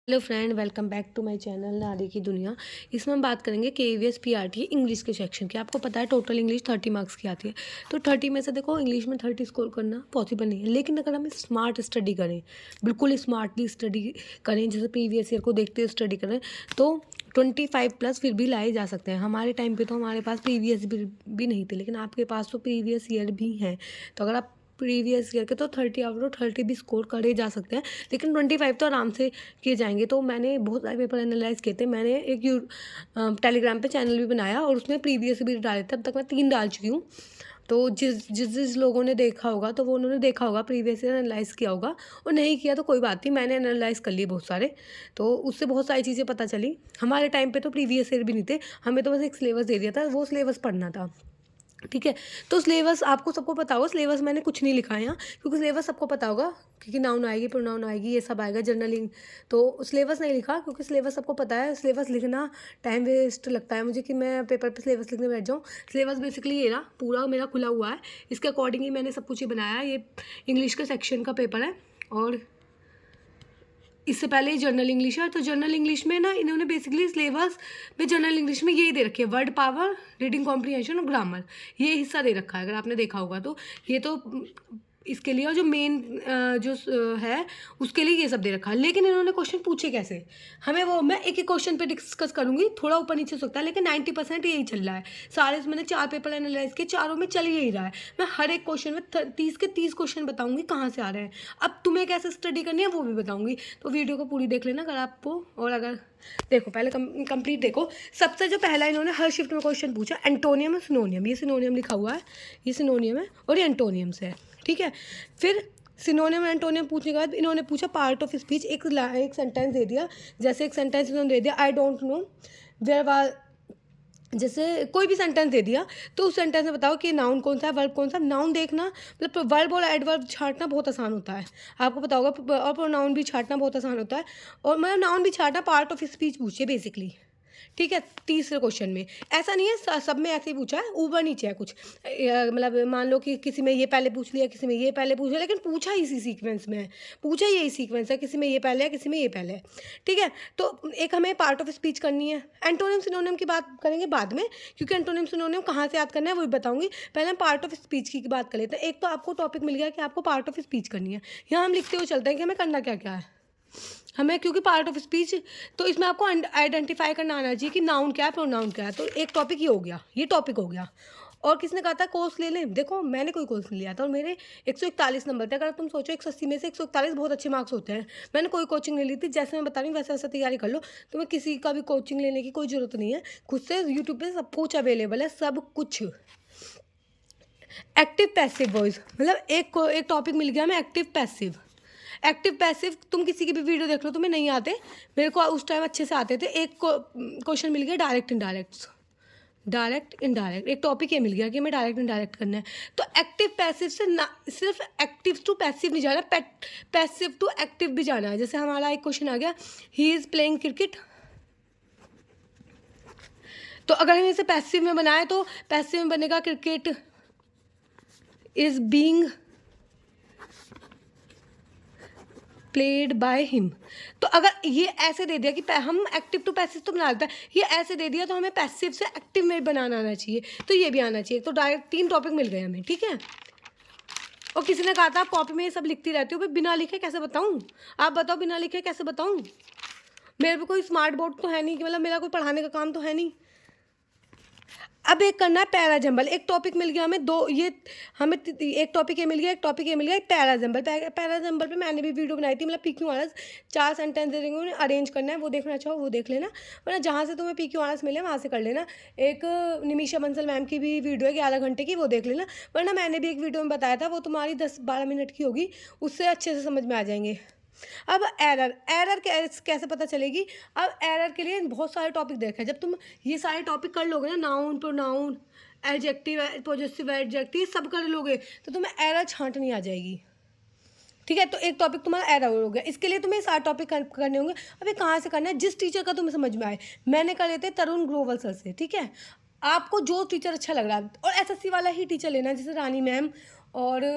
Hello friend, welcome back to my channel नारी की दुनिया। इसमें हम बात करेंगे केवीएस पीआरटी इंग्लिश के सेक्शन की। आपको पता है टोटल इंग्लिश 30 मार्क्स की आती है। तो 30 में से देखो इंग्लिश में 30 स्कोर करना पॉसिबल नहीं है, लेकिन अगर हम स्मार्ट स्टडी करें, बिल्कुल स्मार्टली स्टडी करें, जैसे प्रीवियस ईयर को देखते हुए स्टडी करें, तो 25+ फिर भी लाए जा सकते हैं। हमारे टाइम पे तो हमारे पास प्रीवियस भी नहीं थे, लेकिन आपके पास तो प्रीवियस ईयर भी हैं। तो अगर आप प्रीवियस ईयर के तो 30 आउट ऑफ 30 भी स्कोर करे जा सकते हैं, लेकिन 25 तो आराम से किए जाएंगे। तो मैंने बहुत सारे पेपर एनालाइज किए थे। मैंने एक टेलीग्राम पे चैनल भी बनाया और उसमें प्रीवियस भी डाले थे। अब तक मैं 3 डाल चुकी हूँ। तो जिस लोगों ने देखा होगा तो वो उन्होंने देखा होगा, प्रीवियस ईयर एनालाइज किया होगा, और नहीं किया तो कोई बात नहीं, मैंने एनालाइज कर लिए बहुत सारे। तो उससे बहुत सारी चीज़ें पता चली। हमारे टाइम पे तो प्रीवियस ईयर भी नहीं थे, हमें तो बस एक सिलेबस दे दिया था, वो सिलेबस पढ़ना था। ठीक है। तो सिलेबस आपको सबको पता होगा, सिलेबस मैंने कुछ नहीं लिखा है यहाँ, क्योंकि सिलेबस सबको पता होगा, क्योंकि नाउन आएगी, प्रोनाउन आएगी, ये सब आएगा, जर्नलिंग। तो सिलेबस नहीं लिखा क्योंकि सिलेबस सबको पता है। सिलेबस लिखना टाइम वेस्ट लगता है मुझे कि मैं पेपर पे सिलेबस लिखने बैठ जाऊँ। सिलेबस बेसिकली ये ना पूरा मेरा खुला हुआ है, इसके अकॉर्डिंग ही मैंने सब कुछ ही बनाया है। ये इंग्लिश के सेक्शन का पेपर है, और इससे पहले जर्नल इंग्लिश है। तो जर्नल इंग्लिश में ना इन्होंने बेसिकली सिलेबस में जर्नल इंग्लिश में यही दे रखी है, वर्ड पावर, रीडिंग कॉम्प्रीहेंशन और ग्रामर, ये हिस्सा दे रखा है। अगर आपने देखा होगा तो ये तो इसके लिए, और जो मेन है उसके लिए ये सब दे रखा है। लेकिन इन्होंने क्वेश्चन पूछे कैसे हमें, वो मैं एक एक क्वेश्चन पे डिस्कस करूंगी, थोड़ा ऊपर नीचे हो सकता है, लेकिन 90% यही चल रहा है। सारे मैंने 4 पेपर एनालाइज किए, चारों में चल यही रहा है। मैं हर एक क्वेश्चन में 30 के 30 क्वेश्चन बताऊंगी कहाँ से आ रहे हैं। अब तुम्हें कैसे स्टडी करनी है वो भी बताऊंगी, तो वीडियो को पूरी देख लेना अगर आपको। और अगर देखो पहले कंप्लीट देखो। सबसे जो पहला इन्होंने हर शिफ्ट में क्वेश्चन पूछा, एंटोनियम और सिनोनियम। ये सिनोनियम लिखा हुआ है, ये सिनोनियम है और ये एंटोनियम से है। ठीक है। फिर सिनोनियम और एंटोनियम पूछने के बाद इन्होंने पूछा पार्ट ऑफ स्पीच। एक सेंटेंस दे दिया, जैसे एक सेंटेंस इन्होंने दे दिया, I don't know there was, जैसे कोई भी सेंटेंस दे दिया, तो उस सेंटेंस में बताओ कि नाउन कौन सा है, वर्ब कौन सा। नाउन देखना मतलब वर्ब और एडवर्ब छांटना बहुत आसान होता है, आपको पता होगा, और प्रोनाउन भी छांटना बहुत आसान होता है। और मतलब नाउन भी छांटना, पार्ट ऑफ स्पीच पूछिए बेसिकली। ठीक है। तीसरे क्वेश्चन में ऐसा नहीं है, सब में ऐसे ही पूछा है, ऊपर नीचे है कुछ। मतलब मान लो कि किसी में ये पहले पूछ लिया, किसी में ये पहले पूछ लिया, लेकिन पूछा इसी सीक्वेंस में है, पूछा यही सीक्वेंस है, किसी में ये पहले है, किसी में ये पहले है। ठीक है। तो एक हमें पार्ट ऑफ स्पीच करनी है। एंटोनिम सिनोनिम की बात करेंगे बाद में, क्योंकि एंटोनिम सिनोनिम कहाँ से याद करना है वो भी बताऊंगी। पहले हम पार्ट ऑफ स्पीच की बात कर लेते हैं। एक तो आपको टॉपिक मिल गया कि आपको पार्ट ऑफ स्पीच करनी है। यहाँ हम लिखते हुए चलते हैं कि हमें करना क्या क्या है हमें, क्योंकि पार्ट ऑफ स्पीच, तो इसमें आपको आइडेंटिफाई करना आना चाहिए कि नाउन क्या है, प्रोनाउन क्या है। तो एक टॉपिक ये हो गया, ये टॉपिक हो गया। और किसने कहा था कोर्स ले लें, देखो मैंने कोई कोर्स नहीं लिया था और मेरे 141 नंबर थे। अगर तुम सोचो 180 में से 141 बहुत अच्छे मार्क्स होते हैं। मैंने कोई कोचिंग नहीं ली थी, जैसे मैं बता रही हूँ वैसे वैसे तैयारी कर लो। तुम्हें किसी का भी कोचिंग लेने की कोई ज़रूरत नहीं है, खुद से यूट्यूब पे सब कुछ अवेलेबल है, सब कुछ। एक्टिव पैसिव वॉइस, मतलब एक टॉपिक मिल गया हमें, एक्टिव पैसिव। एक्टिव पैसिव तुम किसी की भी वीडियो देख लो, तुम्हें नहीं आते, मेरे को उस टाइम अच्छे से आते थे। एक क्वेश्चन मिल गया डायरेक्ट इनडायरेक्ट, डायरेक्ट इनडायरेक्ट, एक टॉपिक ये मिल गया कि हमें डायरेक्ट इनडायरेक्ट करना है। तो एक्टिव पैसिव से ना सिर्फ एक्टिव टू पैसिव नहीं जाना, पैसिव टू एक्टिव भी जाना है। जैसे हमारा एक क्वेश्चन आ गया, ही इज़ प्लेइंग क्रिकेट। तो अगर हम इसे पैसिव में बनाए तो पैसिव में बनेगा cricket is being played by him. तो अगर ये ऐसे दे दिया कि हम एक्टिव टू पैसिव तो बना लेते हैं, ये ऐसे दे दिया तो हमें पैसिव से एक्टिव में बनाना आना चाहिए, तो ये भी आना चाहिए। तो डायरेक्ट 3 टॉपिक मिल गए हमें। ठीक है। और किसी ने कहा था आप कॉपी में ये सब लिखती रहती हो, भाई बिना लिखे कैसे बताऊँ, आप बताओ बिना लिखे कैसे बताऊँ। मेरे पे कोई स्मार्ट बोर्ड तो है नहीं, कि मतलब मेरा कोई पढ़ाने का काम तो है नहीं। अब एक करना है पैराजम्बल। एक टॉपिक मिल गया हमें, दो ये हमें एक टॉपिक ये मिल गया, एक टॉपिक ये मिल गया, एक पैराजम्बल। पैराजम्बल पे मैंने भी वीडियो बनाई थी, मतलब PQ आनर्स 4 सेंटेंस दे देंगे, उन्हें अरेंज करना है, वो देखना चाहो वो देख लेना, वरना जहाँ से तुम्हें PQ आनर्स मिले वहाँ से कर लेना। एक निमिषा बंसल मैम की भी वीडियो है 11 घंटे की, वो देख लेना। वरना मैंने भी एक वीडियो में बताया था, वो तुम्हारी 10-12 मिनट की होगी, उससे अच्छे से समझ में आ जाएंगे। अब एरर कैसे पता चलेगी। अब एरर के लिए बहुत सारे टॉपिक देखे, जब तुम ये सारे टॉपिक कर लोगे ना, noun pronoun adjective possessive adjective सब कर लोगे, तो तुम्हें एरर छांटनी आ जाएगी। ठीक है। तो एक टॉपिक तुम्हारा एरर हो गया, इसके लिए तुम्हें 7 टॉपिक करने होंगे। अभी कहाँ से करना है, जिस टीचर का तुम्हें समझ में आए। मैंने कर लेते तरुण ग्रोवर सर से। ठीक है। आपको जो टीचर अच्छा लग रहा है, और SSC वाला ही टीचर लेना, जैसे रानी मैम, और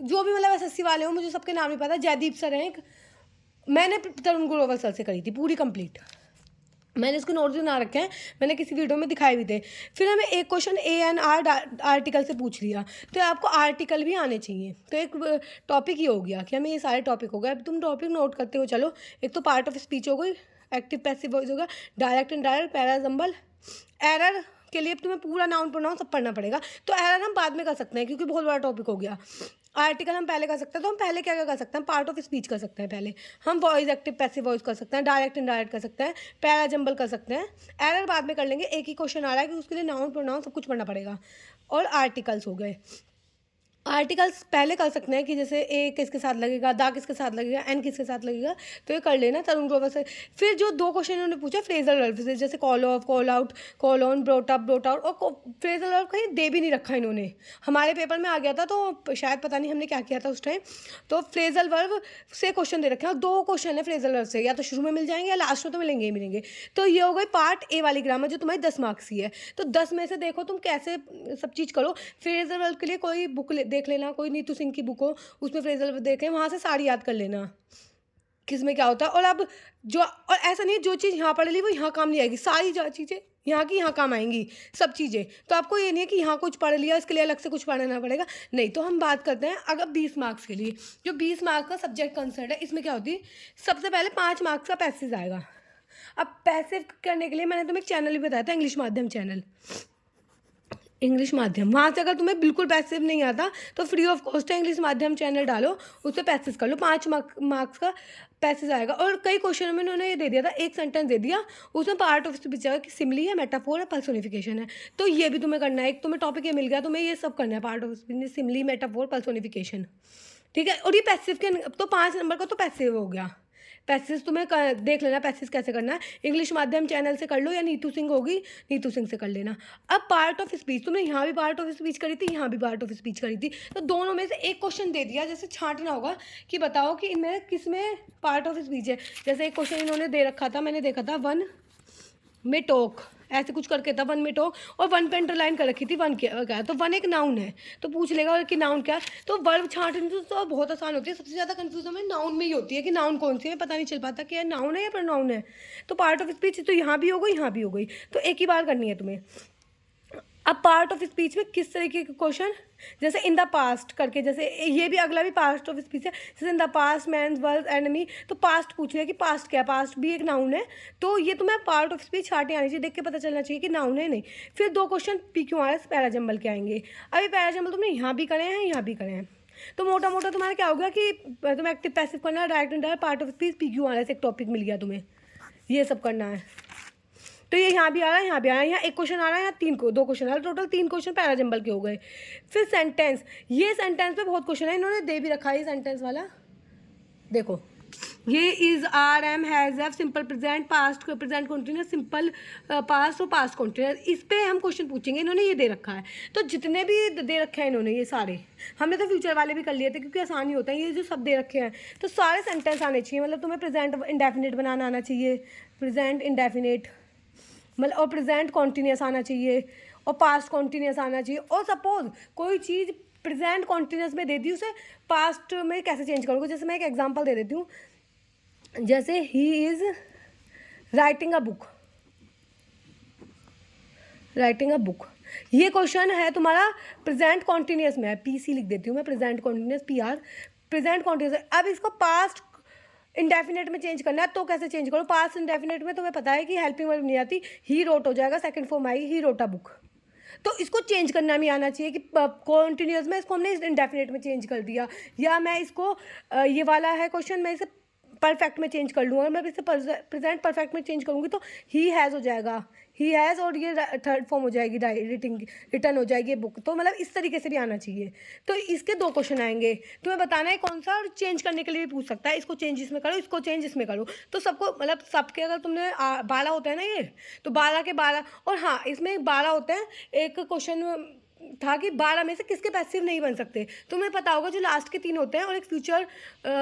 जो भी मतलब SSC वाले हो, मुझे सबके नाम नहीं पता, जयदीप सर हैं एक, मैंने तरुण ग्रोवर सर से करी थी पूरी कंप्लीट, मैंने इसको नोट्स बना रखे हैं, मैंने किसी वीडियो में दिखाए भी थे। फिर हमें एक क्वेश्चन ANR आर्टिकल से पूछ लिया, तो आपको आर्टिकल भी आने चाहिए। तो एक टॉपिक ये हो गया कि हमें ये सारे टॉपिक हो गए। अब तुम टॉपिक नोट करते हो चलो। एक तो पार्ट ऑफ स्पीच हो गई, एक्टिव पैसिव वॉइस हो गया, डायरेक्ट इनडायरेक्ट, पैराजम्बल। एरर के लिए तुम्हें पूरा नाउन प्रोनाउन सब पढ़ना पड़ेगा, तो एरर हम बाद में कर सकते हैं क्योंकि बहुत बड़ा टॉपिक हो गया। आर्टिकल हम पहले कर सकते हैं, तो हम पहले क्या क्या कर सकते हैं, पार्ट ऑफ स्पीच कर सकते हैं पहले हम, वॉइस एक्टिव पैसिव वॉइस कर सकते हैं, डायरेक्ट इनडायरेक्ट कर सकते हैं, पैराजम्बल कर सकते हैं। एरर बाद में कर लेंगे, एक ही क्वेश्चन आ रहा है कि उसके लिए नाउन प्रोनाउन सब कुछ पढ़ना पड़ेगा। और आर्टिकल्स हो गए, आर्टिकल्स पहले कर सकते हैं कि जैसे ए किसके साथ लगेगा, दा किसके साथ लगेगा, एन किसके साथ लगेगा, तो ये कर लेना तरुण ग्रोवर से। फिर जो दो क्वेश्चन इन्होंने पूछा फ्रेजल वर्ब से, जैसे call of, call out, call on, brought up, brought out, और फ्रेजल वर्ब कहीं दे भी नहीं रखा इन्होंने। हमारे पेपर में आ गया था तो शायद पता नहीं हमने क्या किया था उस टाइम, तो फ्रेजल वर्ब से क्वेश्चन दे रखे हैं और 2 क्वेश्चन है फ्रेजल वर्ब से, या तो शुरू में मिल जाएंगे या लास्ट में तो मिलेंगे ही मिलेंगे। तो ये हो गई पार्ट ए वाली ग्रामर जो तुम्हारी 10 मार्क्स की है। तो 10 में से देखो तुम कैसे सब चीज़ करो। फ्रेजल वर्ब के लिए कोई बुक देख लेना, कोई नीतू सिंह की बुक हो उसमें फ्रेजल वर्ब देखें, वहाँ से सारी याद कर लेना किसमें क्या होता है। और अब जो, और ऐसा नहीं है जो चीज़ यहाँ पढ़ ली वो यहाँ काम नहीं आएगी, सारी चीज़ें यहाँ की यहाँ काम आएंगी सब चीज़ें। तो आपको ये नहीं है कि यहाँ कुछ पढ़ लिया इसके लिए अलग से कुछ पढ़ना पड़ेगा, नहीं। तो हम बात करते हैं अगर 20 मार्क्स के लिए, जो 20 मार्क्स का सब्जेक्ट कंसर्ट है, इसमें क्या होती है, सबसे पहले 5 मार्क्स का पैसेज आएगा। अब पैसिव करने के लिए मैंने तुम्हें एक चैनल भी बताया था, इंग्लिश माध्यम चैनल, इंग्लिश माध्यम। वहाँ से अगर तुम्हें बिल्कुल पैसिव नहीं आता तो फ्री ऑफ कॉस्ट है, इंग्लिश माध्यम चैनल डालो, उस पर पैसेज कर लो, 5 मार्क्स का पैसेज आएगा। और कई क्वेश्चन में उन्होंने ये दे दिया था, एक सेंटेंस दे दिया, उसमें पार्ट ऑफ स्पीच कि सिमली है, मेटाफोर है, पर्सोनिफिकेशन है। तो ये भी तुम्हें करना है, एक तुम्हें टॉपिक ये मिल गया, तुम्हें ये सब करना है, part of speech, simile, metaphor, personification, ठीक है। और ये पैसिव के तो 5 नंबर का तो पैसिव हो गया। पैसेज तुम्हें देख लेना पैसेज कैसे करना है, इंग्लिश माध्यम चैनल से कर लो या नीतू सिंह होगी, नीतू सिंह से कर लेना। अब पार्ट ऑफ स्पीच, तुमने यहाँ भी पार्ट ऑफ स्पीच करी थी, यहाँ भी पार्ट ऑफ स्पीच करी थी, तो दोनों में से एक क्वेश्चन दे दिया, जैसे छांटना होगा कि बताओ कि इनमें किस में पार्ट ऑफ स्पीच है। जैसे एक क्वेश्चन इन्होंने दे रखा था, मैंने देखा था, वन में टॉक, ऐसे कुछ करके था, वन में टॉक, और वन पे अंडरलाइन कर रखी थी, वन क्या है, तो वन एक नाउन है, तो पूछ लेगा कि नाउन क्या है। तो वर्ब छांटनी तो बहुत आसान होती है, सबसे ज़्यादा कंफ्यूजन में नाउन में ही होती है कि नाउन कौन सी है, पता नहीं चल पाता कि नाउन है या प्रोनाउन है। तो पार्ट ऑफ स्पीच तो यहाँ भी हो गई, यहाँ भी हो गई, तो एक ही बार करनी है तुम्हें। अब पार्ट ऑफ स्पीच में किस तरीके के क्वेश्चन, जैसे इन द पास्ट करके, जैसे ये भी अगला भी पास्ट ऑफ स्पीच है, जैसे in the past man verse enemy, तो पास्ट पूछ लिया कि पास्ट क्या है, पास्ट भी एक नाउन है, तो ये तुम्हें पार्ट ऑफ स्पीच छाटे आनी चाहिए, देख के पता चलना चाहिए कि नाउन है नहीं। फिर 2 क्वेश्चन PQRS पैराजम्बल के आएंगे। अभी पैराजम्बल तुमने यहाँ भी करे हैं, यहाँ भी करे हैं, तो मोटा मोटा तुम्हारा क्या होगा कि तुम्हें एक्टिव पैसिव करना है, direct indirect, part of speech, PQRS एक टॉपिक मिल गया तुम्हें, ये सब करना है। तो ये यहाँ भी आ रहा है, यहाँ भी आ रहा है, यहाँ एक क्वेश्चन आ रहा है, यहाँ 2 क्वेश्चन आ रहा है, टोटल 3 क्वेश्चन पैराजम्बल के हो गए। फिर सेंटेंस, ये सेंटेंस पे बहुत क्वेश्चन है, इन्होंने दे भी रखा है सेंटेंस वाला, देखो ये is, are, am, has, have, simple present, past present continuous, simple past और पास्ट कंटिन्यूअस, इस पे हम क्वेश्चन पूछेंगे, इन्होंने ये दे रखा है। तो जितने भी दे रखे हैं इन्होंने, ये सारे हमने तो फ्यूचर वाले भी कर लिए थे क्योंकि आसान ही होता है, ये जो सब दे रखे हैं, तो सारे सेंटेंस आने चाहिए, मतलब तुम्हें प्रेजेंट इंडेफिनिट बनाना आना चाहिए, प्रेजेंट इंडेफिनिट, मतलब, और प्रेजेंट कॉन्टीन्यूस आना चाहिए, और पास्ट कॉन्टीन्यूस आना चाहिए। और सपोज कोई चीज़ प्रेजेंट कॉन्टीन्यूस में दे दी, उसे पास्ट में कैसे चेंज करोगे। जैसे मैं एक एग्जांपल दे देती हूँ, जैसे he is writing a book, writing a book, ये क्वेश्चन है तुम्हारा प्रेजेंट कॉन्टीन्यूस में है, PC लिख देती हूँ मैं, present continuous, PR, present continuous. अब इसको पास्ट इंडेफिनेट में चेंज करना है, तो कैसे चेंज करो। पास्ट इंडेफिनेट में तुम्हें पता है कि हेल्पिंग वर्ब नहीं आती, ही रोट हो जाएगा, second form I, he wrote a book, तो इसको चेंज करना भी आना चाहिए कि कॉन्टीन्यूस में इसको हमने इंडेफिनेट में चेंज कर दिया, या मैं इसको ये वाला है क्वेश्चन, मैं इसे परफेक्ट में चेंज कर लूँगा, और मैं इसे प्रेजेंट परफेक्ट में चेंज करूँगी तो ही हैज़ हो जाएगा, ही हैज़, और ये थर्ड फॉर्म हो जाएगी, रिटर्न हो जाएगी बुक। तो मतलब इस तरीके से भी आना चाहिए। तो इसके 2 क्वेश्चन आएंगे, तुम्हें बताना है कौन सा, और चेंज करने के लिए भी पूछ सकता है, इसको चेंज इसमें करो, इसको चेंज इसमें करो, तो सबको मतलब सबके, अगर तुमने 12 होते हैं ना ये, तो 12 के 12, और हाँ इसमें 12 होते हैं। एक क्वेश्चन था कि 12 में से किसके पैसिव नहीं बन सकते, तुम्हें पता होगा जो लास्ट के 3 होते हैं, और एक फ्यूचर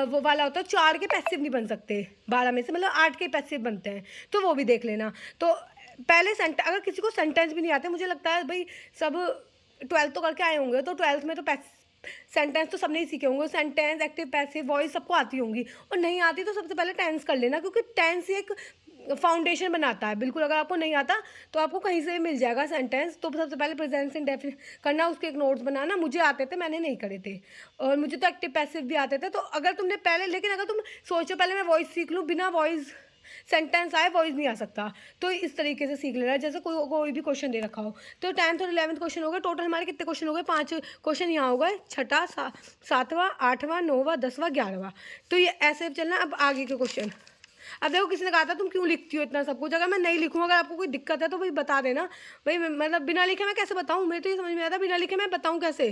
वो वाला होता है, 4 के पैसिव नहीं बन सकते 12 में से, मतलब 8 के पैसिव बनते हैं, तो वो भी देख लेना। तो पहले अगर किसी को सेंटेंस भी नहीं आते, मुझे लगता है भाई सब 12th तो करके आए होंगे, तो 12th में तो सेंटेंस तो सबने ही सीखे होंगे, सेंटेंस, एक्टिव, पैसिव, वॉइस सबको आती होंगी, और नहीं आती तो सबसे पहले टेंस कर लेना, क्योंकि टेंस ही एक फाउंडेशन बनाता है। बिल्कुल अगर आपको नहीं आता तो आपको कहीं से भी मिल जाएगा सेंटेंस। तो सबसे पहले प्रेजेंट इंडेफिनिट करना, उसके एक नोट्स बनाना। मुझे आते थे, मैंने नहीं करे थे, और मुझे तो एक्टिव पैसिव भी आते थे। तो अगर तुमने पहले, लेकिन अगर तुम सोचो पहले मैं वॉइस सीख लूँ, बिना वॉइस सेंटेंस आए वॉइस नहीं आ सकता, तो इस तरीके से सीख लेना। जैसे कोई भी क्वेश्चन दे रखा हो, तो 10th और 11th क्वेश्चन हो गए, टोटल हमारे कितने क्वेश्चन हो गए, 5 क्वेश्चन यहाँ हो गए, 6वां, 7वां, 8वां, 9वां, 10वां, 11वां। तो ये ऐसे चलना। अब आगे के क्वेश्चन। अब देखो, किसी ने कहा था तुम क्यों लिखती हो इतना सब कुछ। अगर मैं नहीं लिखूँ, अगर आपको कोई दिक्कत है तो भाई बता देना भाई, मतलब बिना लिखे मैं कैसे बताऊँ, मेरे तो ये समझ में आता, बिना लिखे मैं बताऊँ कैसे।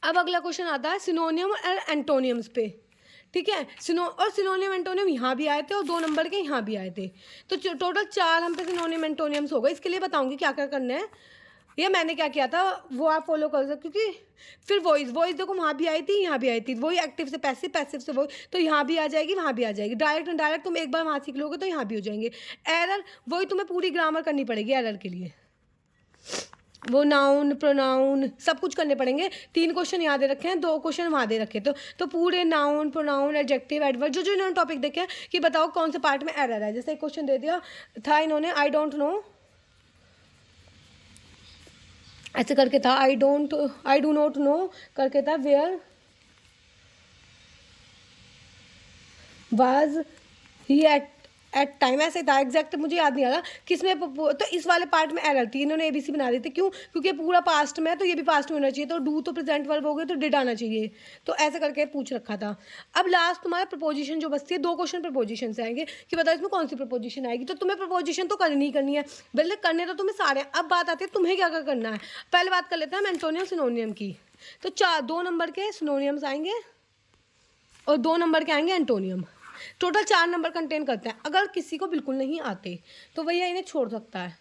अब अगला क्वेश्चन आता है सिनोनियम और एंटोनियम्स पे, ठीक है। सिनोनियम एंटोनियम यहाँ भी आए थे, और 2 नंबर के यहाँ भी आए थे। तो टोटल 4 हम पे सिनोनियम एंटोनियम्स हो गए। इसके लिए बताऊँगी क्या क्या करना है, या मैंने क्या किया था वो आप फॉलो कर सकते, क्योंकि फिर वॉइस देखो वहाँ भी आई थी, यहाँ भी आई थी, वही एक्टिव से पैसिव, पैसिव से वही, तो यहाँ भी आ जाएगी, वहाँ भी आ जाएगी। डायरेक्ट एंड डायरेक्ट तुम एक बार वहाँ सीख लोगे तो यहाँ भी हो जाएंगे। एरर, वही तुम्हें पूरी ग्रामर करनी पड़ेगी एरर के लिए, वो नाउन, प्रोनाउन सब कुछ करने पड़ेंगे। 3 क्वेश्चन यहाँ दे रखे हैं, 2 क्वेश्चन वहाँ दे रखे, तो पूरे नाउन, प्रोनाउन, एडजेक्टिव, एडवर्ब, जो इन्होंने टॉपिक देखे हैं कि बताओ कौन से पार्ट में एरर है। जैसे एक क्वेश्चन दे दिया था इन्होंने, आई डोंट नो, ऐसे करके था, आई डू नॉट नो करके था, where was he at time, ऐसे था। एग्जैक्ट मुझे याद नहीं आ रहा किसमें, तो इस वाले पार्ट में एरर थी, इन्होंने एबीसी बना दी थी। क्यों? क्योंकि पूरा पास्ट में है, तो ये भी पास्ट में होना चाहिए, तो डू तो प्रेजेंट वर्ब हो गए, तो डिड आना चाहिए। तो ऐसे करके पूछ रखा था। अब लास्ट तुम्हारा प्रपोजिशन जो बचती है, 2 क्वेश्चन प्रपोजिशन से आएंगे कि बताओ इसमें कौन सी प्रपोजिशन आएगी। तो तुम्हें प्रपोजिशन तो करनी ही करनी है, बल्कि करने तो तुम्हें सारे। अब बात आती है तुम्हें क्या क्या करना है। पहले बात कर लेते हैं हम एंटोनियम सिनोनियम की। तो 2 नंबर के सिनोनियम्स आएंगे और 2 नंबर के आएंगे एंटोनियम। टोटल 4 नंबर कंटेन करते हैं। अगर किसी को बिल्कुल नहीं आते तो भैया इन्हें छोड़ सकता है,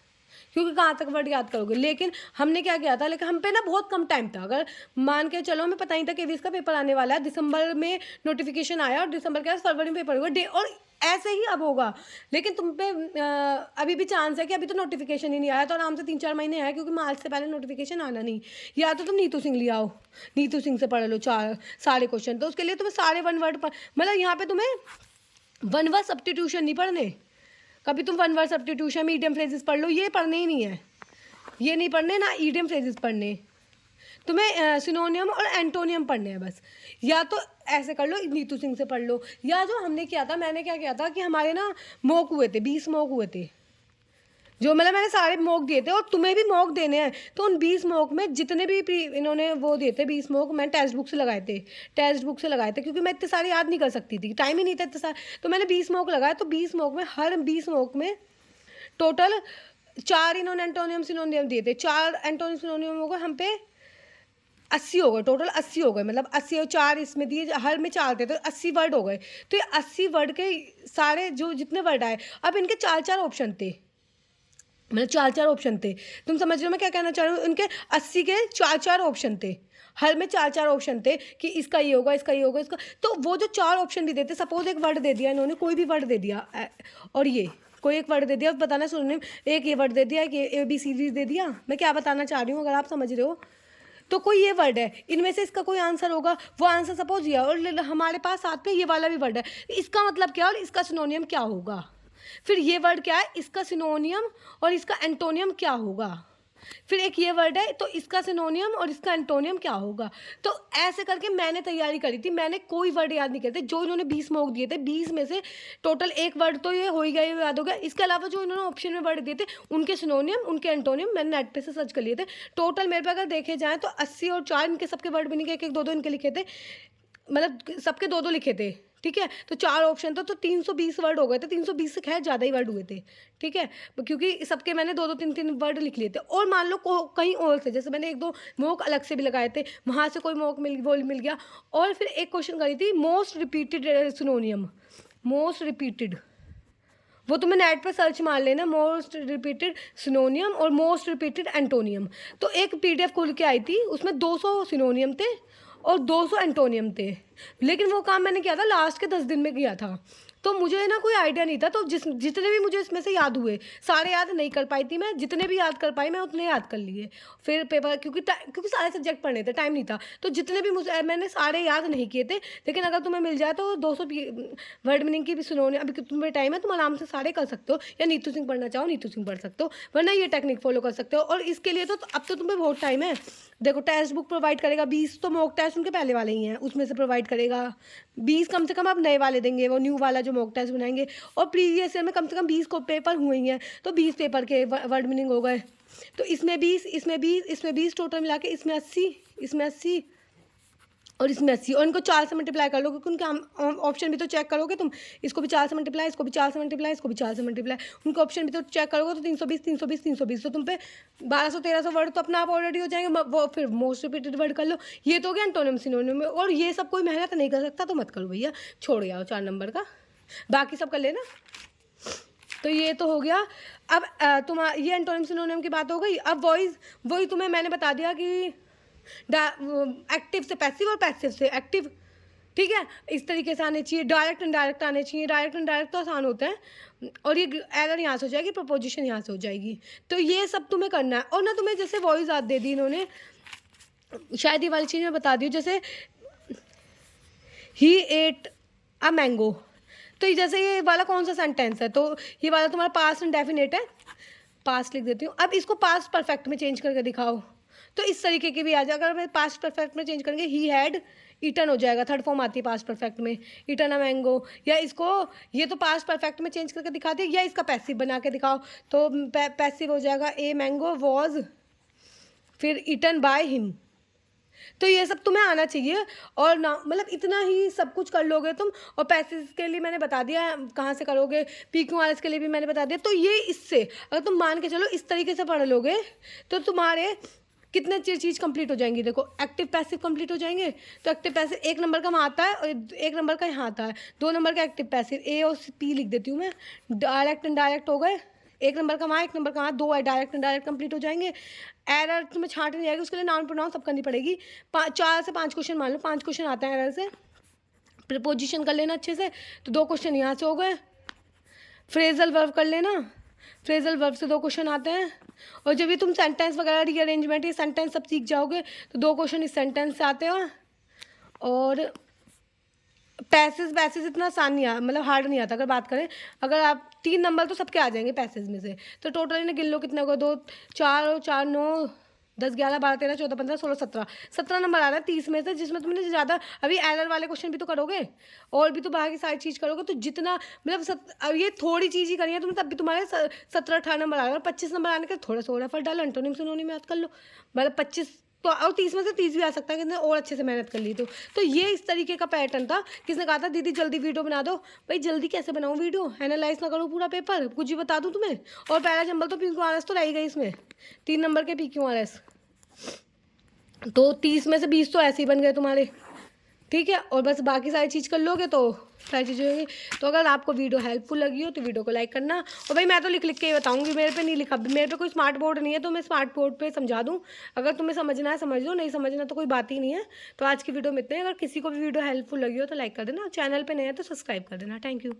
क्योंकि कहाँ तक वर्ड याद करोगे। लेकिन हमने क्या किया था, लेकिन हम पे ना बहुत कम टाइम था। अगर मान के चलो हमें पता ही था कि KVS का पेपर आने वाला है, दिसंबर में नोटिफिकेशन आया और दिसंबर के बाद फरवरी में पेपर हुआ, और ऐसे ही अब होगा। लेकिन तुम पे अभी भी चांस है कि अभी तो नोटिफिकेशन ही नहीं आया, तो आराम से 3-4 महीने है, क्योंकि मार्च से पहले नोटिफिकेशन आना नहीं। या तो तुम नीतू सिंह ले आओ, नीतू सिंह से पढ़ लो सारे क्वेश्चन। तो उसके लिए तुम्हें सारे 1 वर्ड पर, मतलब यहाँ पे तुम्हें 1 वर्ड सब्स्टिट्यूशन नहीं पढ़ने। कभी तुम 1 वर्ड सब्स्टिट्यूशन में ईडियम फ्रेजेस पढ़ लो, ये पढ़ने ही नहीं है, ये नहीं पढ़ने ना ईडियम फ्रेजेस पढ़ने। तुम्हें सिनोनियम और एंटोनियम पढ़ने हैं बस। या तो ऐसे कर लो, नीतू सिंह से पढ़ लो, या जो हमने किया था, मैंने क्या किया था कि हमारे ना मॉक हुए थे, 20 मॉक हुए थे, जो मतलब मैंने सारे मॉक दिए थे, और तुम्हें भी मॉक देने हैं। तो उन 20 मॉक में जितने भी इन्होंने वो दिए थे 20 मॉक, मैंने टेक्स्ट बुक से लगाए थे, क्योंकि मैं इतने सारे याद नहीं कर सकती थी, टाइम ही नहीं था इतने सारे। तो मैंने 20 मॉक लगाए। तो 20 मॉक में, हर 20 मॉक में टोटल 4 इन्होंने एंटोनियम सिनोनियम दिए थे। 4 एंटोनियम सिनोनियम हो गए हम पे 80 हो गए, टोटल 80 हो गए, मतलब 80 और 4 इसमें दिए, हर में 4 थे, तो 80 वर्ड हो गए। तो ये 80 वर्ड के सारे जो जितने वर्ड आए, अब इनके 4-4 ऑप्शन थे, मतलब 4-4 ऑप्शन थे। तुम समझ रहे हो मैं क्या कहना चाह रही हूँ। इनके 80 के 4-4 ऑप्शन थे, हर में 4-4 ऑप्शन थे कि इसका ये होगा, इसका ये होगा, इसका। तो वो जो 4 ऑप्शन भी देते, सपोज एक वर्ड दे दिया इन्होंने, कोई भी वर्ड दे दिया, और ये कोई एक वर्ड दे दिया, बताना सुनने, एक ये वर्ड दे दिया, एक ABCD दे दिया। मैं क्या बताना चाह रही हूँ, अगर आप समझ रहे हो तो कोई ये वर्ड है, इनमें से इसका कोई आंसर होगा, वो आंसर सपोज ये, और हमारे पास साथ में ये वाला भी वर्ड है, इसका मतलब क्या और इसका सिनोनियम क्या होगा। फिर ये वर्ड क्या है, इसका सिनोनियम और इसका एंटोनियम क्या होगा। फिर एक ये वर्ड है, तो इसका सिनोनियम और इसका एंटोनियम क्या होगा। तो ऐसे करके मैंने तैयारी करी थी। मैंने कोई वर्ड याद नहीं करते, जो इन्होंने 20 मॉक दिए थे, 20 में से टोटल एक वर्ड तो ये हो ही गया, याद हो गया। इसके अलावा जो इन्होंने ऑप्शन में वर्ड दिए थे, उनके सिनोनियम, उनके एंटोनियम मैंने नेट पे से सर्च कर लिए थे। टोटल मेरे पे अगर देखे जाएँ तो 80 और 4 इनके सबके वर्ड भी नहीं, 1-1, 2-2 इनके लिखे थे, मतलब सबके 2-2 लिखे थे, ठीक है। तो 4 ऑप्शन था, तो 320 वर्ड हो गए थे। 320 से खैर ज़्यादा ही वर्ड हुए थे, ठीक है, क्योंकि सबके मैंने 2-2, 3-3 वर्ड लिख लिए थे। और मान लो कहीं और थे, जैसे मैंने 1-2 मॉक अलग से भी लगाए थे, वहाँ से कोई मॉक मिल गया। और फिर एक क्वेश्चन करी थी, मोस्ट रिपीटेड सिनोनियम, मोस्ट रिपीटेड, वो तुम्हें नेट पर सर्च मार लेना, मोस्ट रिपीटेड सिनोनियम और मोस्ट रिपीटेड एंटोनियम। तो एक PDF खुल के आई थी, उसमें 200 सिनोनियम थे और 200 एंटोनियम थे। लेकिन वो काम मैंने किया था लास्ट के 10 दिन में किया था, तो मुझे ना कोई आइडिया नहीं था, तो जितने भी मुझे इसमें से याद हुए सारे याद नहीं कर पाई थी मैं, जितने भी याद कर पाई मैं उतने याद कर लिए। फिर पेपर क्योंकि सारे सब्जेक्ट पढ़ने थे, टाइम नहीं था, तो जितने भी मुझे मैंने सारे याद नहीं किए थे। लेकिन अगर तुम्हें मिल जाए तो 200 वर्ड मीनिंग की भी सुनोने, अभी तुम्हें टाइम है, तुम आराम से सारे कर सकते हो, या नीतू सिंह पढ़ना चाहो नीतू सिंह पढ़ सकते हो, वरना ये टेक्निक फॉलो कर सकते हो। और इसके लिए तो अब तो तुम्हें बहुत टाइम है। देखो टेक्स्ट बुक प्रोवाइड करेगा 20, तो मॉक टेस्ट उनके पहले वाले ही हैं, उसमें से प्रोवाइड करेगा 20 कम से कम। आप नए वाले देंगे, वो न्यू वाला जो मॉक टेस्ट बनाएंगे। और प्रीवियस ईयर में कम से कम 20 को पेपर हुए ही हैं, तो 20 पेपर के वर्ड मीनिंग हो गए। तो इसमें 20, इसमें 20, इसमें 20, टोटल मिला के इसमें 80, इसमें 80 और इसमें 80, और इनको 4 से मल्टीप्लाई कर लो, क्योंकि उनके ऑप्शन भी तो चेक करोगे तुम। इसको भी 4 से मल्टीप्लाई, इसको भी 4 से मल्टीप्लाई, इसको भी 4 से मल्टीप्लाई, उनके ऑप्शन भी तो चेक करोगे। तो 320, 320, 320, तो तुम पे 1200-1300 वर्ड तो अपना आप ऑलरेडी हो जाएंगे। वो फिर मोस्ट रिपीटेड वर्ड कर लो। ये तो हो गया एंटोनिम सिनोनिम में, और ये सब कोई मेहनत नहीं कर सकता, तो मत करो भैया, छोड़ जाओ 4 नंबर का, बाकी सब कर लेना। तो ये तो हो गया। अब ये एंटोनिम सिनोनिम की बात हो गई। अब वही तुम्हें मैंने बता दिया कि एक्टिव से पैसिव और पैसिव से एक्टिव, ठीक है, इस तरीके से आने चाहिए। डायरेक्ट इनडायरेक्ट आने चाहिए। डायरेक्ट इनडायरेक्ट तो आसान होते हैं, और ये एरर यहाँ से हो जाएगी, प्रपोजिशन यहाँ से हो जाएगी। तो ये सब तुम्हें करना है। और ना तुम्हें जैसे वॉइस याद दे दी इन्होंने, शायद ये वाली चीज़ मैं बता दी हूँ, जैसे ही एट अ मैंगो, तो ये जैसे ये वाला कौन सा सेंटेंस है, तो ये वाला तुम्हारा पास्ट इंडेफिनिट है, पास्ट लिख देती हूँ। अब इसको पास्ट परफेक्ट में चेंज करके दिखाओ, तो इस तरीके की भी आ जाएगा। अगर पास्ट परफेक्ट में चेंज करेंगे, ही हैड ईटन हो जाएगा, थर्ड फॉर्म आती है पास्ट परफेक्ट में, ईटन अ मैंगो। या इसको, ये तो पास्ट परफेक्ट में चेंज करके दिखा दिया, या इसका पैसिव बना के दिखाओ, तो पैसिव हो जाएगा ए मैंगो वॉज फिर ईटन बाय हिम। तो ये सब तुम्हें आना चाहिए, और ना मतलब इतना ही सब कुछ कर लोगे तुम। और पैसेज के लिए मैंने बता दिया है कहाँ से करोगे, PQRS के लिए भी मैंने बता दिया। तो ये इससे अगर तुम मान के चलो इस तरीके से पढ़ लोगे, तो तुम्हारे कितने चीज़ कंप्लीट हो जाएंगी। देखो एक्टिव पैसिव कंप्लीट हो जाएंगे। तो एक्टिव पैसिव 1 नंबर का वहाँ आता है, और 1 नंबर का यहाँ आता है। 2 नंबर का एक्टिव पैसिव A और P लिख देती हूँ मैं। डायरेक्ट इनडायरेक्ट हो गए, 1 नंबर का वहाँ, 1 नंबर का वहाँ, 2 डायरेक्ट इनडायरेक्ट कंप्लीट हो जाएंगे। एरर तुम्हें छांट नहीं आएगी, उसके लिए नाउन प्रोनाउन सब करनी पड़ेगी। 4 से 5 क्वेश्चन मान लो, 5 क्वेश्चन आते हैं एरर से। प्रीपोजिशन कर लेना अच्छे से, तो 2 क्वेश्चन यहाँ से हो गए। फ्रेजल वर्ब कर लेना, फ्रेजल वर्ब से 2 क्वेश्चन आते हैं। और जब भी तुम सेंटेंस वगैरह रीअरेंजमेंट, ये सेंटेंस सब सीख जाओगे, तो 2 क्वेश्चन इस सेंटेंस से आते हैं। और पैसेज इतना आसान नहीं मतलब हार्ड नहीं आता। अगर बात करें, अगर आप 3 नंबर तो सबके आ जाएंगे पैसेज में से। तो टोटल इन्हें गिन लो कितने होगा, 2 4 और 4 9 10 11 12 13 14 15 16 17 नंबर आ रहा है 30 में से, जिसमें तुमने ज़्यादा अभी एरर वाले क्वेश्चन भी तो करोगे, और भी तो बाहर की सारी चीज़ करोगे। तो जितना मतलब अब ये थोड़ी चीज़ ही करी है तुमने, तब भी तुम्हारे 17-18 नंबर आ रहा है। और 25 नंबर आने के थोड़ा सा और एफर्ट डालो, एंटोनिम सिनोनिम याद कर लो। मतलब 25 तो, और 30 में से 30 भी आ सकता है, कितने और अच्छे से मेहनत कर ली। तो ये इस तरीके का पैटर्न था। किसने कहा था दीदी जल्दी वीडियो बना दो, भाई जल्दी कैसे बनाऊँ वीडियो, एनालाइज ना करूँ पूरा पेपर, कुछ भी बता दूँ तुम्हें। और पहला जंबल तो PQRS तो रह गई इसमें, 3 नंबर के PQRS, तो 30 में से 20 तो ऐसे ही बन गए तुम्हारे, ठीक है। और बस बाकी सारी चीज़ कर लोगे तो सारी चीज़ें होंगी। तो अगर आपको वीडियो हेल्पफुल लगी हो तो वीडियो को लाइक करना। और भाई मैं तो लिख के ही बताऊंगी, मेरे पे नहीं लिखा, मेरे पे कोई स्मार्ट बोर्ड नहीं है, तो मैं स्मार्ट बोर्ड पे समझा दूँ। अगर तुम्हें समझना है समझ लो, नहीं समझना तो कोई बात ही नहीं है। तो आज की वीडियो में इतने। अगर किसी को भी वीडियो हेल्पफुल लगी हो तो लाइक कर देना, चैनल पर नए हैं तो सब्सक्राइब कर देना। Thank you.